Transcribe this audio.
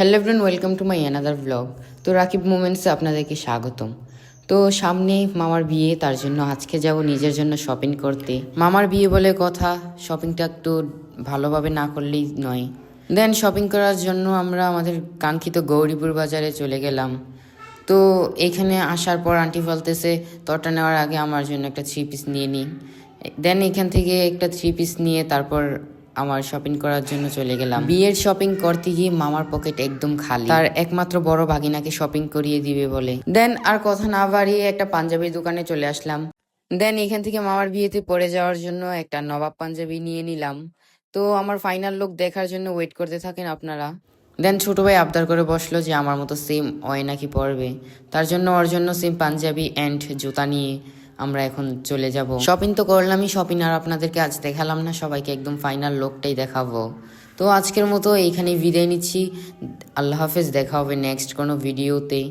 Hello everyone, welcome to my another blog. তো রাকিব মোমেন্টসে আপনাদেরকে স্বাগতম। তো সামনেই মামার বিয়ে, তার জন্য আজকে যাব নিজের জন্য শপিং করতে। মামার বিয়ে বলে কথা, শপিংটা একটু ভালোভাবে না করলেই নয়। দেন শপিং করার জন্য আমরা আমাদের কাঙ্ক্ষিত গৌরীপুর বাজারে চলে গেলাম। তো এখানে আসার পর আন্টি বলতেছে তরটা নেওয়ার আগে আমার জন্য একটা 3 পিস নিয়ে নিই। দেন এখান থেকে একটা 3 পিস নিয়ে তারপর আমার শপিং করার জন্য চলে গেলাম। বিয়ের শপিং করতে গিয়ে মামার পকেট একদম খালি, তার একমাত্র বড় ভাগিনাকে শপিং করিয়ে দিবে বলে। দেন আর কথা না বাড়িয়ে একটা পাঞ্জাবির দোকানে চলে আসলাম। দেন এখান থেকে মামার বিয়েতে পরে যাওয়ার জন্য একটা নবাব পাঞ্জাবি নিয়ে নিলাম। তো আমার ফাইনাল লুক দেখার জন্য ওয়েট করতে থাকেন আপনারা। দেন ছোট ভাই আবদার করে বসলো যে আমার মতো সেম ওই নাকি পরবে, তার জন্য ওর জন্য সেম পাঞ্জাবি অ্যান্ড জুতা নিয়ে আমরা এখন চলে যাব। শপিং তো করলামই, শপিং আর আপনাদেরকে আজ দেখালাম না, সবাইকে একদম ফাইনাল লুকটাই দেখাবো। তো আজকের মতো এইখানেই বিদায় নিচ্ছি। আল্লাহ হাফেজ, দেখা হবে নেক্সট কোনো ভিডিওতে।